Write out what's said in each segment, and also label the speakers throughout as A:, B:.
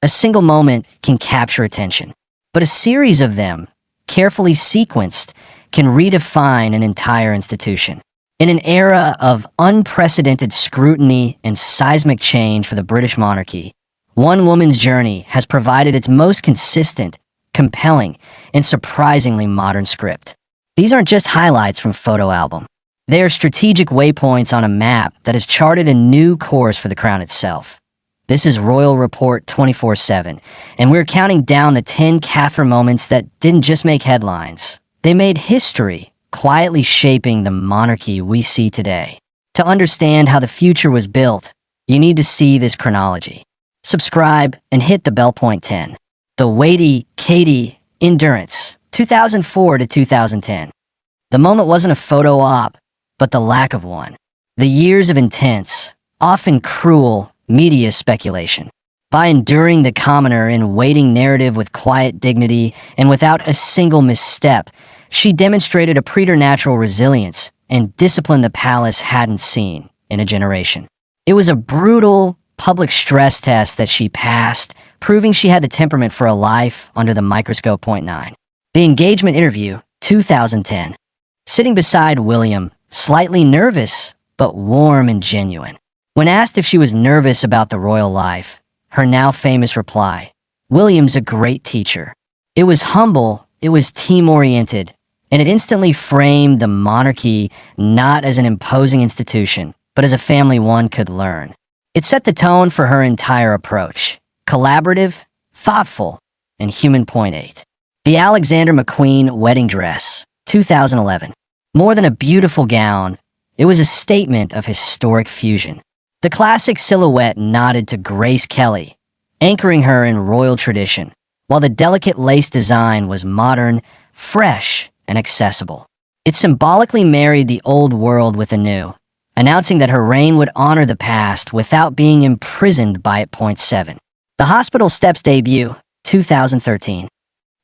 A: A single moment can capture attention, but a series of them, carefully sequenced, can redefine an entire institution. In an era of unprecedented scrutiny and seismic change for the British monarchy, one woman's journey has provided its most consistent, compelling, and surprisingly modern script. These aren't just highlights from photo album. They are strategic waypoints on a map that has charted a new course for the crown itself. This is Royal Report 24/7, and we're counting down the 10 Catherine moments that didn't just make headlines. They made history, quietly shaping the monarchy we see today. To understand how the future was built, you need to see this chronology. Subscribe and hit the bell. Point 10. The Waity, Katie, Endurance, 2004 to 2010. The moment wasn't a photo op, but the lack of one. The years of intense, often cruel, media speculation. By enduring the commoner and waiting narrative with quiet dignity and without a single misstep, she demonstrated a preternatural resilience and discipline the palace hadn't seen in a generation. It was a brutal public stress test that she passed, proving she had the temperament for a life under the microscope. Point 9. The Engagement Interview, 2010. Sitting beside William, slightly nervous, but warm and genuine. When asked if she was nervous about the royal life, her now famous reply, "William's a great teacher." It was humble, it was team-oriented, and it instantly framed the monarchy not as an imposing institution, but as a family one could learn. It set the tone for her entire approach: collaborative, thoughtful, and human. Point 8. The Alexander McQueen Wedding Dress, 2011. More than a beautiful gown, it was a statement of historic fusion. The classic silhouette nodded to Grace Kelly, anchoring her in royal tradition, while the delicate lace design was modern, fresh, and accessible. It symbolically married the old world with the new, announcing that her reign would honor the past without being imprisoned by it. Point 7. The Hospital Steps debut, 2013.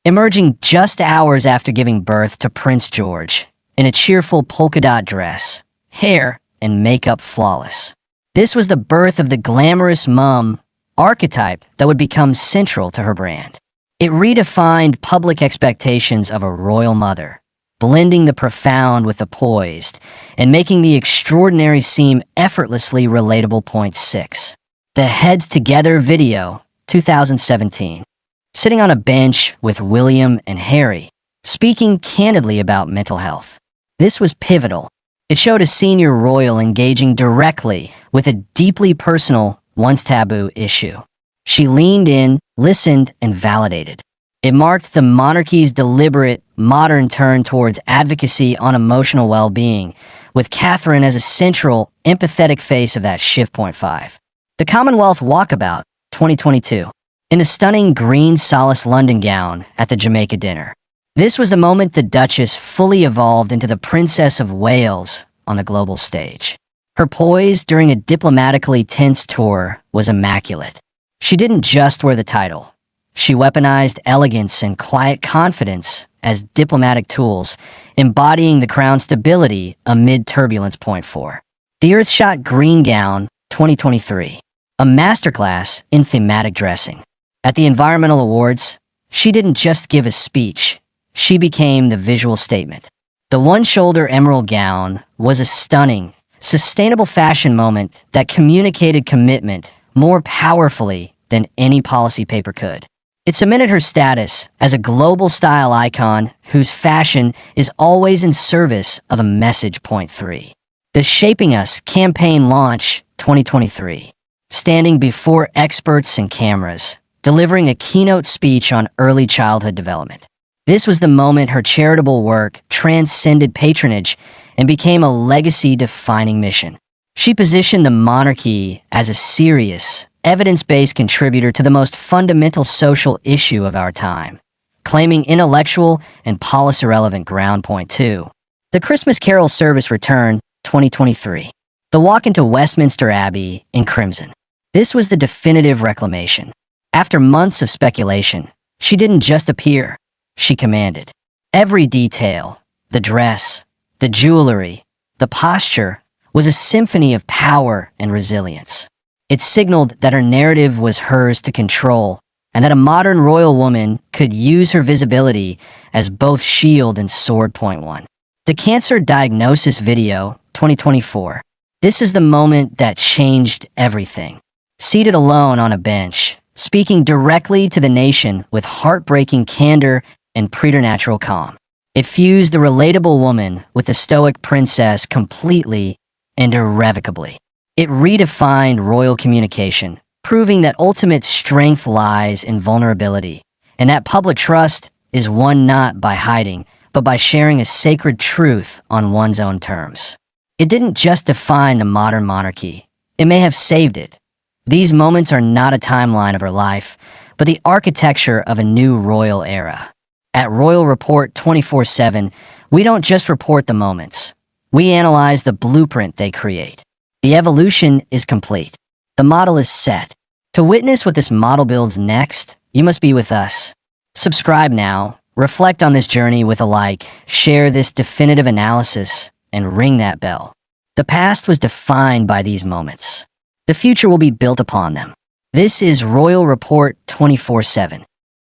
A: Emerging just hours after giving birth to Prince George, in a cheerful polka dot dress, hair and makeup flawless. This was the birth of the glamorous mom archetype that would become central to her brand. It redefined public expectations of a royal mother, blending the profound with the poised, and making the extraordinary seem effortlessly relatable. Point 6. The Heads Together video, 2017. Sitting on a bench with William and Harry, speaking candidly about mental health. This was pivotal. It showed a senior royal engaging directly with a deeply personal, once taboo issue. She leaned in, listened, and validated. It marked the monarchy's deliberate, modern turn towards advocacy on emotional well-being, with Catherine as a central, empathetic face of that shift. Point 5. The Commonwealth Walkabout, 2022. In a stunning green Solace London gown at the Jamaica dinner. This was the moment the Duchess fully evolved into the Princess of Wales on the global stage. Her poise during a diplomatically tense tour was immaculate. She didn't just wear the title. She weaponized elegance and quiet confidence as diplomatic tools, embodying the crown's stability amid turbulence. Point 4. The Earthshot Green Gown, 2023. A masterclass in thematic dressing. At the Environmental Awards, she didn't just give a speech. She became the visual statement. The one-shoulder emerald gown was a stunning, sustainable fashion moment that communicated commitment more powerfully than any policy paper could. It cemented her status as a global style icon whose fashion is always in service of a message. Point 3. The Shaping Us campaign launch, 2023. Standing before experts and cameras, delivering a keynote speech on early childhood development. This was the moment her charitable work transcended patronage and became a legacy-defining mission. She positioned the monarchy as a serious, evidence-based contributor to the most fundamental social issue of our time, claiming intellectual and policy-relevant ground. Point 2. The Christmas Carol service return, 2023. The walk into Westminster Abbey in crimson. This was the definitive reclamation. After months of speculation, she didn't just appear. She commanded. Every detail, the dress, the jewelry, the posture, was a symphony of power and resilience. It signaled that her narrative was hers to control, and that a modern royal woman could use her visibility as both shield and sword. Point 1. The Cancer Diagnosis Video, 2024. This is the moment that changed everything. Seated alone on a bench, speaking directly to the nation with heartbreaking candor and preternatural calm. It fused the relatable woman with the stoic princess completely and irrevocably. It redefined royal communication, proving that ultimate strength lies in vulnerability, and that public trust is won not by hiding, but by sharing a sacred truth on one's own terms. It didn't just define the modern monarchy. It may have saved it. These moments are not a timeline of her life, but the architecture of a new royal era. At Royal Report 24/7, we don't just report the moments. We analyze the blueprint they create. The evolution is complete. The model is set. To witness what this model builds next, you must be with us. Subscribe now, reflect on this journey with a like, share this definitive analysis, and ring that bell. The past was defined by these moments. The future will be built upon them. This is Royal Report 24/7.